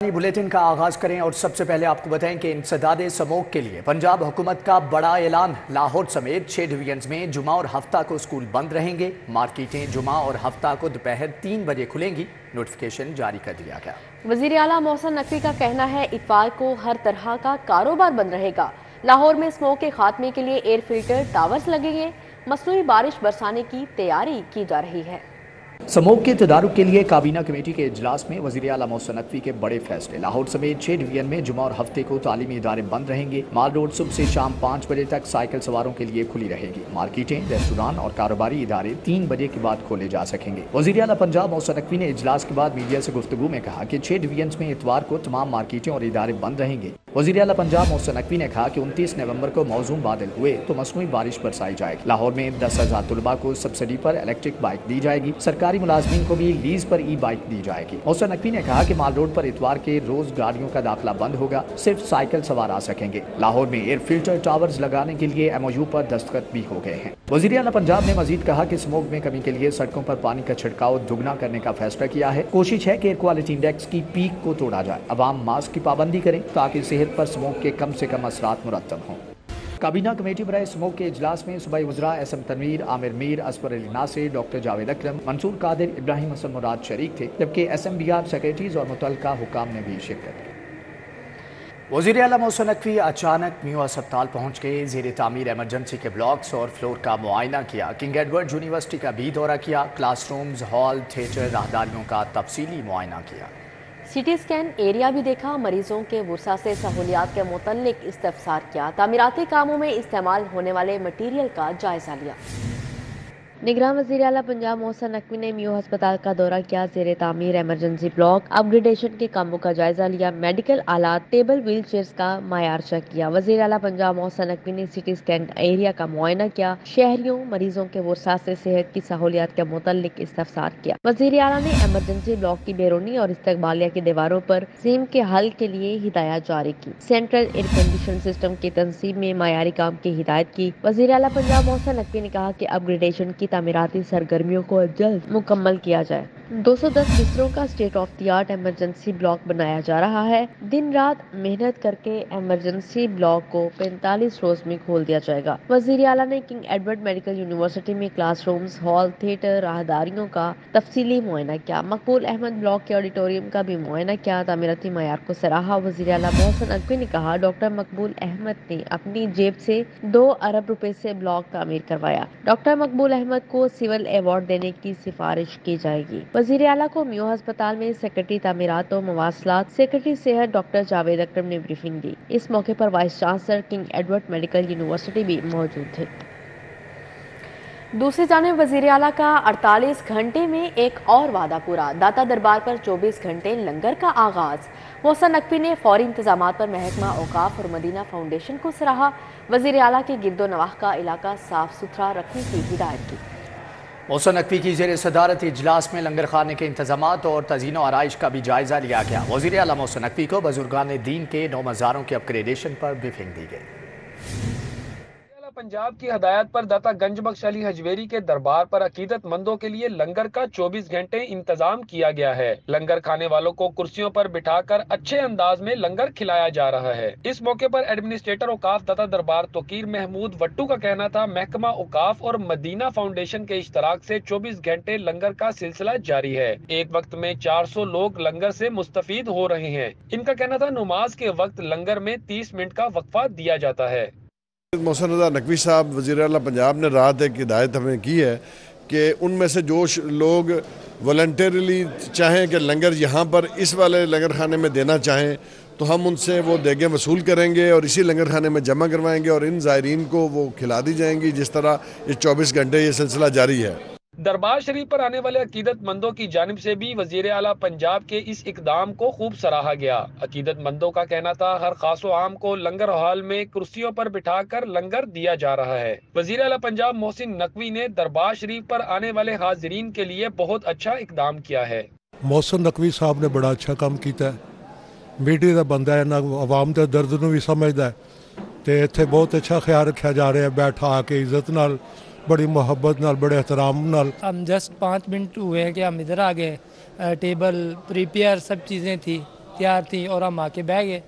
Bulletin का आगाज करें और सबसे पहले आपको बताएं कि इंसदाद स्मोक के लिए पंजाब हुकूमत का बड़ा ऐलान। लाहौर समेत 6 डिवीजन्स में जुमा और हफ्ता को स्कूल बंद रहेंगे। मार्केटें जुमा और हफ्ता को दोपहर 3 बजे खुलेंगी। नोटिफिकेशन जारी कर दिया गया। वजीर आला मोहसिन नकवी का कहना है इतवार को हर तरह का कारोबार बंद रहेगा। लाहौर में स्मोक के खात्मे के लिए एयर फिल्टर टावर्स लगेंगे। मसनूई बारिश बरसाने की तैयारी की जा रही है। स्मोक के तदारुक के लिए काबीना कमेटी के इजलास में वज़ीर आला मोहसिन नकवी के बड़े फैसले। लाहौर समेत 6 डिवीजन में जुमा और हफ्ते को तालीमी इदारे बंद रहेंगे। माल रोड सुबह से शाम 5 बजे तक साइकिल सवारों के लिए खुली रहेगी। मार्केटें, रेस्टोरां और कारोबारी इदारे 3 बजे के बाद खोले जा सकेंगे। वज़ीर आला पंजाब मोहसिन नकवी ने इजलास के बाद मीडिया से गुफ्तगू में कहा कि 6 डिवीजन में इतवार को तमाम मार्केटें और इदारे बंद रहेंगे। वज़ीर आला पंजाब मोहसिन नकवी ने कहा कि 29 नवंबर को मौसम बादल हुए तो मसनूई बारिश बरसाई जाएगी। लाहौर में 10,000 तलबा को सब्सिडी पर इलेक्ट्रिक बाइक दी जाएगी। सरकारी मुलाजमीन को भी लीज पर ई बाइक दी जाएगी। मोहसिन नकवी ने कहा कि माल रोड पर इतवार के रोज गाड़ियों का दाखिला बंद होगा, सिर्फ साइकिल सवार आ सकेंगे। लाहौर में एयर फिल्टर टावर्स लगाने के लिए MOU पर दस्तखत भी हो गए हैं। वज़ीर आला पंजाब ने मजीद कहा कि स्मोक में कमी के लिए सड़कों पर पानी का छिड़काव दुगना करने का फैसला किया है। कोशिश है कि एयर क्वालिटी इंडेक्स की पीक को तोड़ा जाए। अवाम मास्क की पाबंदी करें ताकि सेहत पर स्मोक के कम से कम असरात मुरत्तब हों। काबीना कमेटी बराए स्मोक के इजलास में सूबाई वज़रा SM तनवीर, आमिर मीर, असफर अली नासिर, डॉक्टर जावेद अकरम, मंसूर कादिर, इब्राहिम हसन मुराद शरीक थे, जबकि SMBR सेक्रेटरीज और मुतल्लिका हुकाम ने भी शिरकत की। वज़ीर आला मोहसिन नकवी अचानक म्यू अस्पताल पहुँच गए। ज़ेर तामीर एमरजेंसी के ब्लॉक्स और फ्लोर का मुआयना किया। किंग एडवर्ड यूनिवर्सिटी का भी दौरा किया। क्लासरूम्स, हॉल, थिएटर, राहदारियों का तफसीली मुआयना किया। सिटी स्कैन एरिया भी देखा। मरीजों के वुर्सा से सहूलियात के मुतल्लिक इस्तफसार किया। तामीराती कामों में इस्तेमाल होने वाले मटीरियल का जायजा लिया। निगरान वज़ीर आला पंजाब मोहसिन नकवी ने म्यू अस्पताल का दौरा किया। ज़ेरे तामीर एमरजेंसी ब्लॉक अपग्रेडेशन के कामों का जायजा लिया। मेडिकल आलात, टेबल, व्हील चेयर्स का मायार चेक किया। वज़ीर आला पंजाब मोहसिन नकवी ने सिटी स्कैन एरिया का मुआयना किया। शहरियों, मरीजों के वुर्सा से सेहत की सहूलियात के मुतल्लिक इस्तफसार किया। वज़ीर आला ने एमरजेंसी ब्लॉक की बैरूनी और इस्तकबालिया की दीवारों पर सीम के हल के लिए हिदायत जारी की। सेंट्रल एयर कंडीशन सिस्टम की तंसीब में मायारी काम की हिदायत की। वज़ीर आला पंजाब मोहसिन नकवी ने कहा कि अपग्रेडेशन की तामीराती सरगर्मियों को जल्द मुकम्मल किया जाए। 210 बिस्तरों का state of the art emergency block बनाया जा रहा है। दिन रात मेहनत करके एमरजेंसी ब्लॉक को 45 रोज में खोल दिया जाएगा। वज़ीर आला ने किंग एडवर्ड मेडिकल यूनिवर्सिटी में क्लासरूम्स, हॉल, थिएटर, राहदारियों का तफसीली मुआयना किया। मकबूल अहमद ब्लॉक के ऑडिटोरियम का भी मुआयना किया। तामीराती मयार को सराहा। वज़ीर आला मोहसिन नकवी ने कहा डॉक्टर मकबूल अहमद ने अपनी जेब से 2 अरब रुपए से ब्लॉक तामीर करवाया। डॉक्टर मकबूल अहमद को सिविल अवार्ड देने की सिफारिश की जाएगी। वज़ीर आला को म्यू अस्पताल में सेक्रेटरी तामीरात और मवासलात, सेक्रेटरी सेहत डॉक्टर जावेद अकरम ने ब्रीफिंग दी। इस मौके पर vice chancellor king Edward medical university भी मौजूद थे। दूसरी जानिब वज़ीर आला का 48 घंटे में एक और वादा पूरा। दाता दरबार पर 24 घंटे लंगर का आगाज। मोहसिन नकवी ने फौरी इंतजामात पर महकमा औकाफ और मदीना फाउंडेशन को सराहा। वज़ीर आला के गिरदो नवाह का इलाका साफ सुथरा रखने की हिदायत की। मोहसिन नकवी की ज़ेर सदारत इजलास में लंगर खाने के इंतजामात और तज़ीन और आराइश का भी जायजा लिया गया। वज़ीर आला मोहसिन नकवी को बुजुर्गान दीन के 9 मज़ारों के अपग्रेडेशन पर ब्रीफिंग दी गई। पंजाब की हदायत पर दाता गंज बख्श अली हजवेरी के दरबार पर अकीदतमंदों के लिए लंगर का 24 घंटे इंतजाम किया गया है। लंगर खाने वालों को कुर्सियों पर बिठाकर अच्छे अंदाज में लंगर खिलाया जा रहा है। इस मौके पर एडमिनिस्ट्रेटर औकाफ दाता दरबार तोकीर महमूद वट्टू का कहना था महकमा औकाफ और मदीना फाउंडेशन के इश्तराक से 24 घंटे लंगर का सिलसिला जारी है। एक वक्त में 400 लोग लंगर से मुस्तफीद हो रहे हैं। इनका कहना था नमाज के वक्त लंगर में 30 मिनट का वक्फा दिया जाता है। मोहसिन नकवी साहब वज़ीर आला पंजाब ने रात एक हिदायत हमें की है कि उनमें से जो लोग वॉलंटरीली चाहें कि लंगर यहाँ पर इस वाले लंगर खाने में देना चाहें तो हम उनसे वो देगें वसूल करेंगे और इसी लंगर खाने में जमा करवाएंगे और इन ज़ायरीन को वो खिला दी जाएंगी। जिस तरह ये 24 घंटे ये सिलसिला जारी है। दरबार शरीफ पर आने वाले अकीदतमंदों की जानिब से भी वज़ीर आला पंजाब के इस इकदाम को खूब सराहा गया। अकीदतमंदों का कहना था हर खासो आम को लंगर हॉल में कुर्सियों पर बिठाकर लंगर दिया जा रहा है। वज़ीर आला पंजाब मोहसिन नकवी ने दरबार शरीफ पर आने वाले हाजिरीन के लिए बहुत अच्छा इकदाम किया है। मोहसिन नकवी साहब ने बड़ा अच्छा काम किया है। मीडिया का बंदा है ना, आवाम के दर्द को भी समझदा है ते इत्थे बहुत अच्छा ख्याल रखा जा रहा है। बैठा आके इज्जत नाल, बड़ी मोहब्बत नाल, बड़े एहतराम नाल। हम जस्ट 5 मिनट हुए हैं कि हम इधर आ गए। टेबल प्रिपेयर सब चीज़ें थी तैयार थी और हम आके बह गए,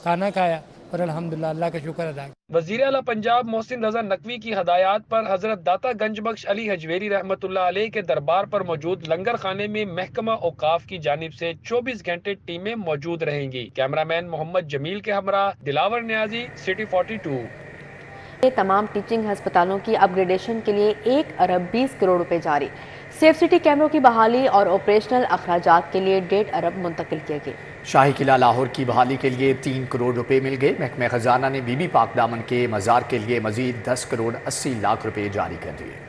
खाना खाया और अल्हम्दुलिल्लाह अल्लाह का शुक्र अदा। वज़ीर आला पंजाब मोहसिन रजा नकवी की हदायत पर हजरत दाता गंज बख्श अली हजवेरी रहमतुल्लाह अलैह के दरबार पर मौजूद लंगर खाने में महकमा औकाफ की जानिब से 24 घंटे टीमें मौजूद रहेंगी। कैमरामैन मोहम्मद जमील के हमरा दिलावर न्याजी, सिटी 42। तमाम टीचिंग अस्पतालों की अपग्रेडेशन के लिए 1 अरब 20 करोड़ रुपए जारी। सेफ सिटी कैमरों की बहाली और ऑपरेशनल अखराजात के लिए 1.5 अरब मुंतकिल किए गए। शाही किला लाहौर की बहाली के लिए 3 करोड़ रुपए मिल गए। महकमे खजाना ने बीबी पाक दामन के मज़ार के लिए मजीद 10 करोड़ 80 लाख रुपए जारी कर दिए।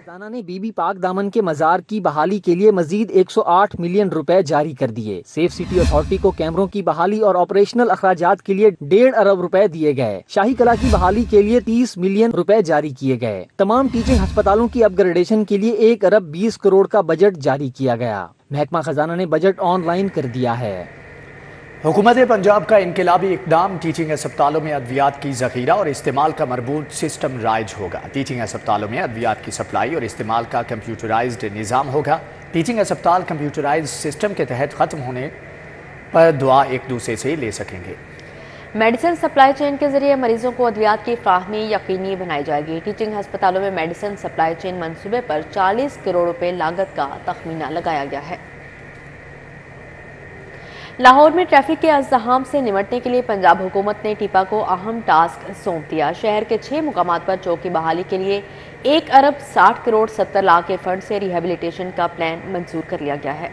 खजाना ने बीबी पाक दामन के मज़ार की बहाली के लिए मजीद 108 मिलियन रुपए जारी कर दिए। सेफ सिटी अथॉरिटी को कैमरों की बहाली और ऑपरेशनल अखराजात के लिए 1.5 अरब रुपए दिए गए। शाही किला की बहाली के लिए 30 मिलियन रुपए जारी किए गए। तमाम टीचिंग अस्पतालों की अपग्रेडेशन के लिए 1 अरब 20 करोड़ का बजट जारी किया गया। महकमा खजाना ने बजट ऑनलाइन कर दिया है। हुकूमत पंजाब का इनकलाबी इकदाम, टीचिंग अस्पतालों में अद्वियात की ज़ख़ीरा और इस्तेमाल का मरबूत सिस्टम राइज होगा। टीचिंग अस्पतालों में अद्वियात की सप्लाई और इस्तेमाल का कंप्यूटराइज्ड निज़ाम होगा। टीचिंग अस्पताल कंप्यूटराइज्ड सिस्टम के तहत ख़त्म होने पर दुआ एक दूसरे से ले सकेंगे। मेडिसिन सप्लाई चेन के जरिए मरीजों को अद्वियात की फ्राहमी यकीनी बनाई जाएगी। टीचिंग अस्पतालों में मेडिसिन सप्लाई चेन मंसूबे पर 40 करोड़ रुपए लागत का तखमीना लगाया गया है। लाहौर में ट्रैफिक के अज़्ज़हाम से निपटने के लिए पंजाब हुकूमत ने टीपा को अहम टास्क सौंप दिया। शहर के 6 मुकामात पर चौकी बहाली के लिए 1 अरब 60 करोड़ 70 लाख के फंड से रिहेबिलिटेशन का प्लान मंजूर कर लिया गया है।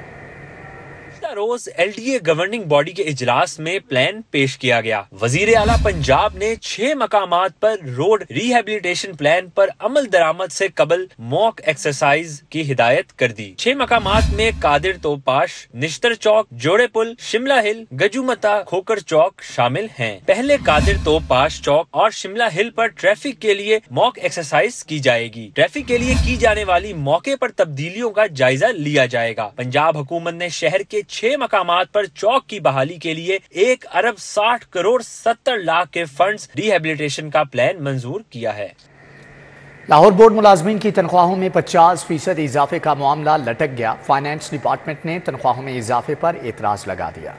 रोज एलडीए गवर्निंग बॉडी के इजलास में प्लान पेश किया गया। वजीर आला पंजाब ने 6 मकामात पर रोड रिहेबिलिटेशन प्लान पर अमल दरामद से कबल मॉक एक्सरसाइज की हिदायत कर दी। 6 मकामात में कादिर तोपाश, निश्तर चौक, जोड़े पुल, शिमला हिल, गजूमता, खोकर चौक शामिल हैं। पहले कादिर तोपाश चौक और शिमला हिल पर ट्रैफिक के लिए मॉक एक्सरसाइज की जाएगी। ट्रैफिक के लिए की जाने वाली मौके पर तब्दीलियों का जायजा लिया जाएगा। पंजाब हुकूमत ने शहर के 6 मकामात पर चौक की बहाली के लिए 1 अरब 60 करोड़ 70 लाख के फंड्स रिहेबिलिटेशन का प्लान मंजूर किया है। लाहौर बोर्ड मुलाजमीन की तनख्वाहों में 50% इजाफे का मामला लटक गया। फाइनेंस डिपार्टमेंट ने तनख्वाहों में इजाफे पर एतराज लगा दिया।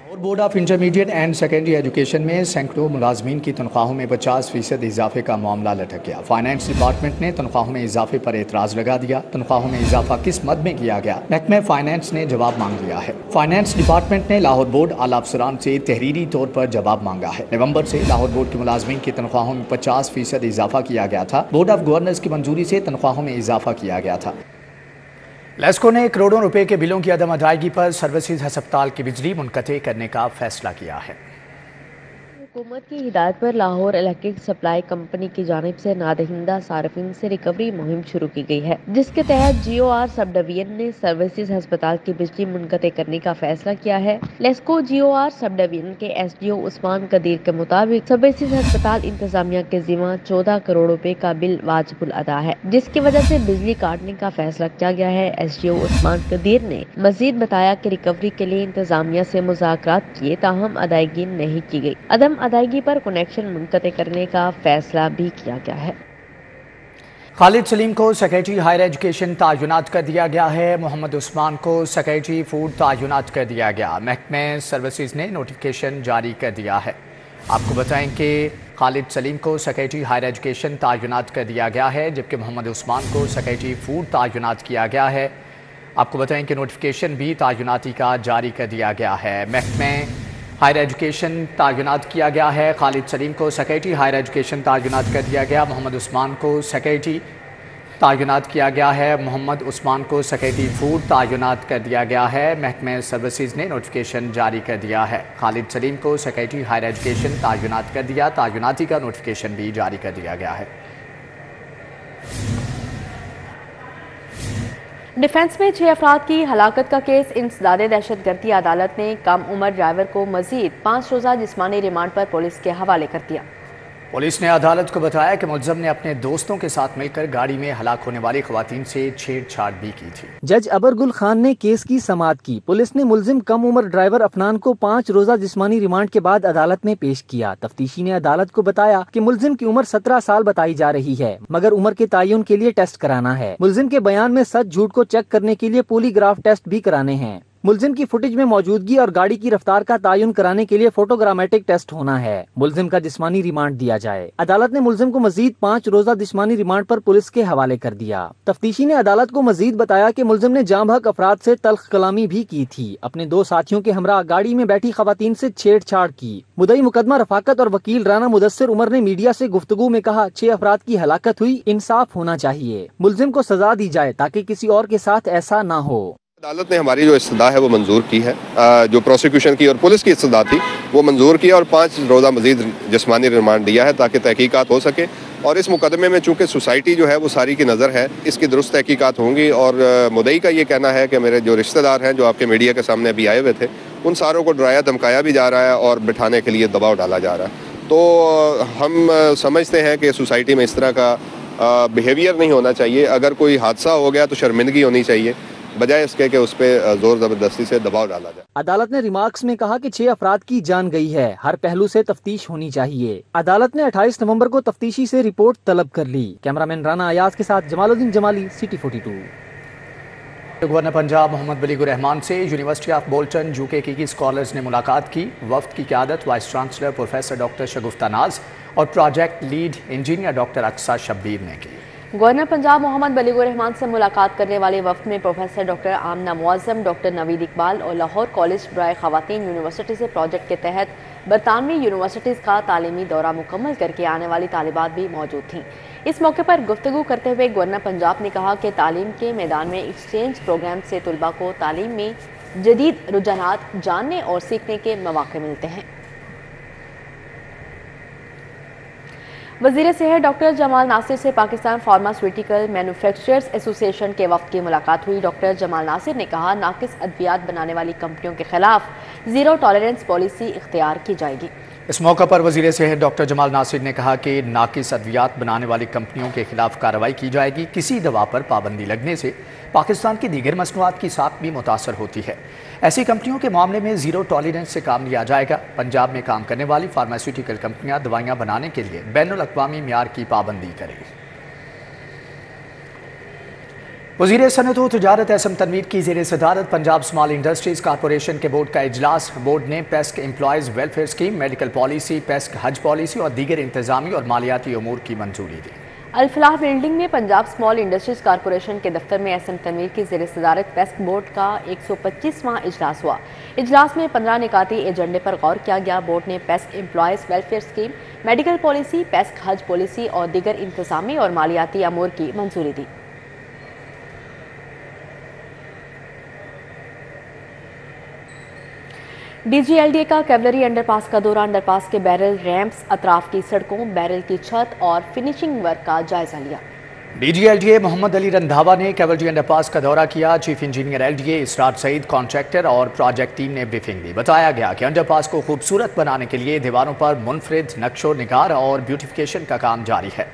Lahore board of intermediate and secondary education में सैकड़ों मुलाजमीन की तनख्वाहों में 50% इजाफे का मामला लटक गया। फाइनेंस डिपार्टमेंट ने तनख्वाहों में इजाफे पर एतराज लगा दिया। तनख्वाहों में इजाफा किस मद में किया गया, महकमे फाइनेंस ने जवाब मांग लिया है। फाइनेंस डिपार्टमेंट ने लाहौर बोर्ड आला अफसरान से तहरीरी तौर पर जवाब मांगा है। नवंबर से लाहौर बोर्ड के मुलाजमीन की तनख्वाहों में 50% इजाफा किया गया था। बोर्ड ऑफ गवर्नर्स की मंजूरी से तनख्वाहों में इजाफा किया गया था। लेस्को ने करोड़ों रुपए के बिलों की अदम अदायगी पर सर्विसेज अस्पताल की बिजली मुनक़ते करने का फैसला किया है। हुकूमत की हिदायत पर लाहौर इलेक्ट्रिक सप्लाई कंपनी की जानिब से नादहिंदा सार्फिन से रिकवरी मुहिम शुरू की गई है, जिसके तहत GOR सब डिवीजन ने सर्विसेज अस्पताल की बिजली मुनक़ते करने का फैसला किया है। लेस्को GOR सब डिवीजन के SDO उस्मान कदीर के मुताबिक सर्विसेज अस्पताल इंतजामिया के जिम्मा 14 करोड़ रुपए का बिल वाजिबुल अदा है, जिसकी वजह से बिजली काटने का फैसला किया गया है। SDO उस्मान कदीर ने मजीद बताया कि रिकवरी के लिए इंतजामिया से मुज़ाकरात किए, ताहम अदायगी नहीं की गई। अदम अदायगी पर कनेक्शन मुनक़ते करने का फैसला भी किया गया है। खालिद सलीम को सेक्रेटरी हायर एजुकेशन तयनात कर दिया गया है। मोहम्मद उस्मान को सेक्रेटरी फूड तयनात कर दिया गया। महकमे सर्विसेज ने नोटिफिकेशन जारी कर दिया है। आपको बताएं कि खालिद सलीम को सेक्रेटरी हायर एजुकेशन तयनात कर दिया गया है, जबकि मोहम्मद उस्मान को सेक्रेटरी फूड तयनात किया गया है। आपको बताएं कि नोटिफिकेशन भी तयनाती का जारी कर दिया गया है। महकमे हायर एजुकेशन तयनात किया गया है। खालिद सलीम को सेक्रेटरी हायर एजुकेशन तयनात कर दिया गया। मोहम्मद उस्मान को सेक्रेटरी तयनात किया गया है। मोहम्मद उस्मान को सेक्रेटरी फूड तयनात कर दिया गया है। महकमे सर्विसेज ने नोटिफिकेशन जारी कर दिया है। खालिद सलीम को सेक्रेटरी हायर एजुकेशन तयनात कर दिया। तयनाती का नोटिफिकेशन भी जारी कर दिया गया है। डिफेंस में 6 अफराद की हलाकत का केस इंसदादे दहशतगर्दी अदालत ने कम उम्र ड्राइवर को मजीद 5 रोज़ा जिस्मानी रिमांड पर पुलिस के हवाले कर दिया। पुलिस ने अदालत को बताया कि मुलज़म ने अपने दोस्तों के साथ मिलकर गाड़ी में हलाक होने वाली खवातीन से छेड़छाड़ भी की थी। जज अबरगुल खान ने केस की समाअत की। पुलिस ने मुलजिम कम उम्र ड्राइवर अफनान को 5 रोज़ा जिस्मानी रिमांड के बाद अदालत में पेश किया। तफ्तीशी ने अदालत को बताया कि मुलजिम की उम्र 17 साल बताई जा रही है, मगर उम्र के तयन के लिए टेस्ट कराना है। मुलजिम के बयान में सच झूठ को चेक करने के लिए पॉलीग्राफ टेस्ट भी कराने हैं। मुलजिम की फुटेज में मौजूदगी और गाड़ी की रफ्तार का तयन कराने के लिए फोटोग्रामेटिक टेस्ट होना है। मुलजिम का जिस्मानी रिमांड दिया जाए। अदालत ने मुलजिम को मजीद 5 रोजा जिस्मानी रिमांड पर पुलिस के हवाले कर दिया। तफ्तीशी ने अदालत को मजीद बताया कि मुलजिम ने जाम हक अफराद से तल्ख कलामी भी की थी। अपने 2 साथियों के हमरा गाड़ी में बैठी खवातीन से छेड़छाड़ की। मुदई मुकदमा रफाकत और वकील राना मुदस्सिर उमर ने मीडिया से गुफ्तगू में कहा, 6 अफराद की हलाकत हुई, इंसाफ होना चाहिए। मुलजिम को सजा दी जाए ताकि किसी और के साथ ऐसा ना हो। अदालत ने हमारी जो इस्तदा है वो मंजूर की है। जो प्रोसिक्यूशन की और पुलिस की इस्तदा थी वो मंजूर की और 5 रोज़ा मजीद जिस्मानी रिमांड दिया है ताकि तहकीकात हो सके। और इस मुकदमे में चूँकि सोसाइटी जो है वो सारी की नज़र है, इसकी दुरुस्त तहकीकात होंगी। और मुदई का ये कहना है कि मेरे जो रिश्तेदार हैं जो आपके मीडिया के सामने अभी आए हुए थे, उन सारों को डराया धमकाया भी जा रहा है और बिठाने के लिए दबाव डाला जा रहा है। तो हम समझते हैं कि सोसाइटी में इस तरह का बिहेवियर नहीं होना चाहिए। अगर कोई हादसा हो गया तो शर्मिंदगी होनी चाहिए, बजाय इसके कि उस पर जोर जबरदस्ती से दबाव डाला जाए। अदालत ने रिमार्क्स में कहा कि 6 अफराद की जान गई है, हर पहलू से तफ्तीश होनी चाहिए। अदालत ने 28 नवंबर को तफ्तीशी से रिपोर्ट तलब कर ली। कैमरामैन राना अयाज के साथ जमालुद्दीन जमाली, सिटी 42। गवर्नर पंजाब मोहम्मद बलीगुर रहमान से यूनिवर्सिटी ऑफ बोल्टन यूके की स्कॉलर्स ने मुलाकात की। वफ्द की क़यादत vice chancellor professor doctor Shagufta Naz और project lead engineer doctor Aqsa Shabbir ने की। गवर्नर पंजाब मोहम्मद बलीगुर रहमान से मुलाकात करने वाले वफ्द में professor doctor Amna Muazzam, doctor Naveed Iqbal और लाहौर कॉलेज बराए ख़वातीन यूनिवर्सिटी से प्रोजेक्ट के तहत बरतानवी यूनिवर्सिटीज़ का तालीमी दौरा मुकम्मल करके आने वाली तालिबात भी मौजूद थीं। इस मौके पर गुफ्तगू करते हुए गवर्नर पंजाब ने कहा कि तालीम के मैदान में एक्सचेंज प्रोग्राम से तलबा को तालीम में जदीद रुझानात जानने और सीखने के मौके मिलते हैं। वज़ीर सेहत डॉक्टर जमाल नासिर से पाकिस्तान फार्मास्यूटिकल मैन्युफैक्चरर्स एसोसिएशन के वफ्द की मुलाकात हुई। डॉक्टर जमाल नासिर ने कहा, नाकिस अद्वियात बनाने वाली कंपनियों के खिलाफ जीरो टॉलरेंस पॉलिसी इख्तियार की जाएगी। इस मौके पर वज़ीर सेहत डॉक्टर जमाल नासिर ने कहा कि नाकिस अद्वियात बनाने वाली कंपनियों के खिलाफ कार्रवाई की जाएगी। किसी दवा पर पाबंदी लगने से पाकिस्तान की दीगर मसनूआत की साख भी मुतासर होती है। ऐसी कंपनियों के मामले में जीरो टॉलरेंस से काम लिया जाएगा। पंजाब में काम करने वाली फार्मास्यूटिकल कंपनियां दवाइयां बनाने के लिए बैनुल अक़वामी मियार की पाबंदी करेगी। वज़ीर सनअत व तिजारत एसएम तनवीर की ज़ेर सदारत पंजाब स्मॉल इंडस्ट्रीज़ कॉरपोरेशन के बोर्ड का इजलास। बोर्ड ने PSIC employees welfare scheme, medical policy, PSIC Hajj policy और दीगर इंतजामी और मालियाती उमूर की मंजूरी दी। अल-फलाह बिल्डिंग में पंजाब स्मॉल इंडस्ट्रीज कॉरपोरेशन के दफ्तर में एसएम तनवीर की ज़ेर सदारत पेस्क बोर्ड का 125वां इजलास हुआ। इजलास में 15 निकाती एजेंडे पर गौर किया गया। बोर्ड ने PSIC employees welfare scheme, medical policy, PSIC Hajj policy और दीगर इंतजामी और मालियाती अमूर की मंजूरी दी। DGLDA का कैवलरी अंडरपास का दौरा। अंडरपास के बैरल रैंप्स, अतराफ की सड़कों, बैरल की छत और फिनिशिंग वर्क का जायजा लिया। DGLDA मोहम्मद अली रंधावा ने कैवलरी अंडरपास का दौरा किया। चीफ इंजीनियर LDA इसरार सईद, कॉन्ट्रैक्टर और प्रोजेक्ट टीम ने ब्रीफिंग दी। बताया गया कि अंडरपास को खूबसूरत बनाने के लिए दीवारों पर मुनफरिद नक्शो निगार और ब्यूटिफिकेशन का काम जारी है।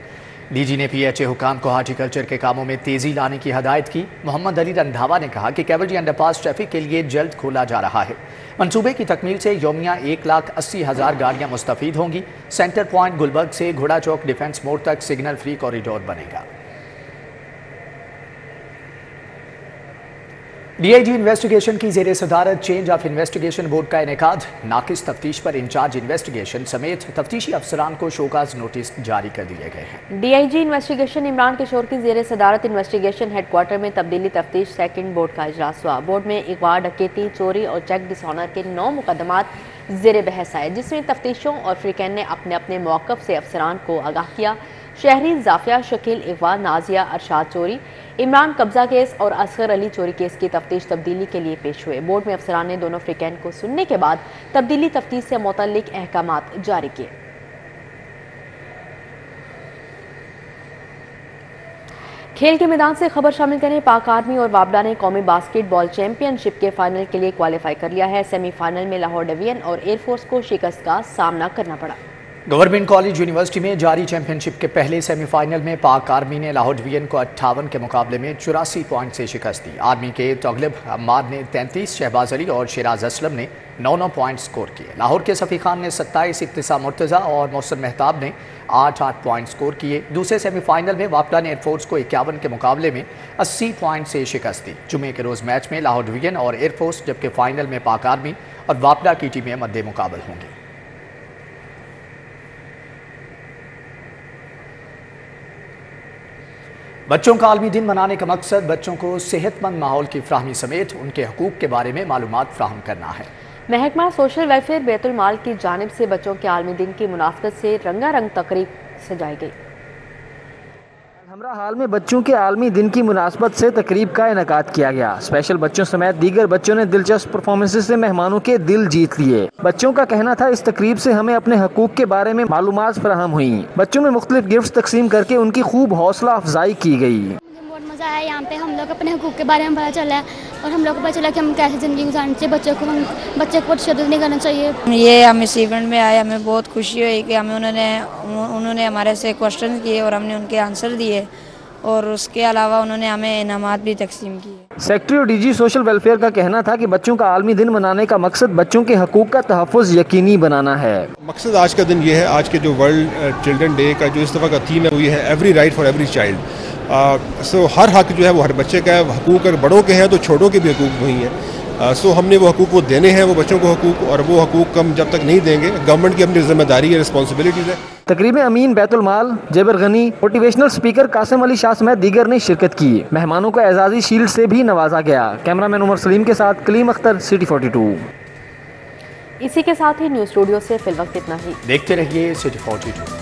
DG ने PHA हुकाम को हार्टिकल्चर के कामों में तेजी लाने की हदायत की। मोहम्मद अली रंधावा ने कहा कि कैवलरी अंडरपास ट्रैफिक के लिए जल्द खोला जा रहा है। मंसूबे की तकमील से यौमिया 1,80,000 गाड़ियां मुस्तफीद होंगी। सेंटर पॉइंट गुलबर्ग से घोड़ा चौक डिफेंस मोड़ तक सिग्नल फ्री कॉरिडोर बनेगा। DIG इन्वेस्टिगेशन की ज़ेर सदारत चेंज ऑफ इन्वेस्टिगेशन बोर्ड का इनेकाद। नाकिस तफ्तीश पर इंचार्ज इन्वेस्टिगेशन समेत तफ्तीशी अफसरान को शोकाज नोटिस जारी कर दिए गए हैं। DIG इन्वेस्टिगेशन इमरान किशोर की ज़ेर सदारत इन्वेस्टिगेशन हेडक्वार्टर में तब्दीली तफ्तीश सेकंड बोर्ड का इजलास हुआ। बोर्ड में अगवा, डकैती, चोरी और चेक डिसऑनर के 9 मुकदमात ज़ेर बहस आए, जिसमें तफ्तीशों और फ्रीकैन ने अपने अपने मौक़िफ़ से अफसरान को आगाह किया। शहरी जाफिया शकील अगवा, नाजिया अरशाद चोरी, इमरान कब्जा केस और असगर अली चोरी केस की तफ्तीश तब्दीली के लिए पेश हुए। बोर्ड में अफसरान ने दोनों फ्रीकैन को सुनने के बाद तब्दीली तफ्तीश से मुतल्लिक अहकामात जारी किए। खेल के मैदान से खबर शामिल करें। पाक आर्मी और वाबडा ने कौमी बास्केटबॉल चैंपियनशिप के फाइनल के लिए क्वालिफाई कर लिया है। सेमीफाइनल में लाहौर डिवीजन और एयरफोर्स को शिकस्त का सामना करना पड़ा। गवर्नमेंट कॉलेज यूनिवर्सिटी में जारी चैंपियनशिप के पहले सेमीफाइनल में पाक आर्मी ने लाहौर डिवीजन को 58 के मुकाबले में 84 पॉइंट से शिकस्त दी। आर्मी के तगलिब अम्मार ने 33, शहबाज अली और शिराज असलम ने 9-9 पॉइंट स्कोर किए। लाहौर के सफ़ी खान ने 27, इब्तिसाम मुर्तज़ा और मोहसिन मेहताब ने 8-8 पॉइंट स्कोर किए। दूसरे सेमीफाइनल में वापडा ने एयरफोर्स को 51 के मुकाबले में 80 पॉइंट से शिकस्त दी। जुमे के रोज़ मैच में लाहौर डिवीजन और एयरफोर्स, जबकि फाइनल में पाक आर्मी और वापडा की टीमें मद्दे मुकाबल होंगी। बच्चों का आलमी दिन मनाने का मकसद बच्चों को सेहतमंद माहौल की फराहमी समेत उनके हकूक़ के बारे में मालूमात फराहम करना है। महकमा सोशल वेलफेयर बैतुल माल की जानिब से बच्चों के आलमी दिन की मुनासबत से रंगारंग तकरीब सजाई गई। हमरा हाल में बच्चों के आलमी दिन की मुनासबत से तकरीब का इनेकाद किया गया। स्पेशल बच्चों समेत दीगर बच्चों ने दिलचस्प परफॉर्मेंसेस से मेहमानों के दिल जीत लिए। बच्चों का कहना था, इस तकरीब से हमें अपने हकूक के बारे में मालूमात फराहम हुई। बच्चों में मुख्तलिफ गिफ्ट तकसीम करके उनकी खूब हौसला अफजाई की गई। बहुत मज़ा आया यहाँ पे, हम लोग अपने हकूक के बारे में पता चला और हम लोग को पता चला कि हम कैसे ज़िंदगी गुजारनी चाहिए। बच्चे को तशद्दुद नहीं करना चाहिए। ये हम इस इवेंट में आए, हमें बहुत खुशी हुई कि हमें उन्होंने हमारे से क्वेश्चन किए और हमने उनके आंसर दिए और उसके अलावा उन्होंने हमें इनामात भी तकसीम किए। सेक्रेटरी और डीजी सोशल वेलफेयर का कहना था कि बच्चों का आलमी दिन मनाने का मकसद बच्चों के हकूक़ का तहफ़्फ़ुज़ यकीनी बनाना है। मकसद आज का दिन ये है, आज के जो वर्ल्ड चिल्ड्रन डे का जो इस दफ़ा का थीम है वो ये है, every right for every child. So हर हक जो है वो हर बच्चे का है। हकूक़ अगर बड़ों के हैं तो छोटों के भी हकूक़ वही हैं। सो हमने वो हकूक़ वो देने हैं, वो बच्चों को हकूक़, और वो हकूक़ हम जब तक नहीं देंगे, गवर्नमेंट की अपनी जिम्मेदारी है, रिस्पॉन्सिबिलिटीज़ है। तकरीब में अमीन बैतुल माल, जेबर गनी, मोटिवेशनल स्पीकर कासिम अली शाह समेत दीगर ने शिरकत की। मेहमानों को एजाजी शील्ड से भी नवाजा गया। कैमरामैन उमर सलीम के साथ कलीम अख्तर, सिटी 42। इसी के साथ ही न्यूज़ स्टूडियो से फिलवक्त इतना ही। देखते रहिए सिटी 42।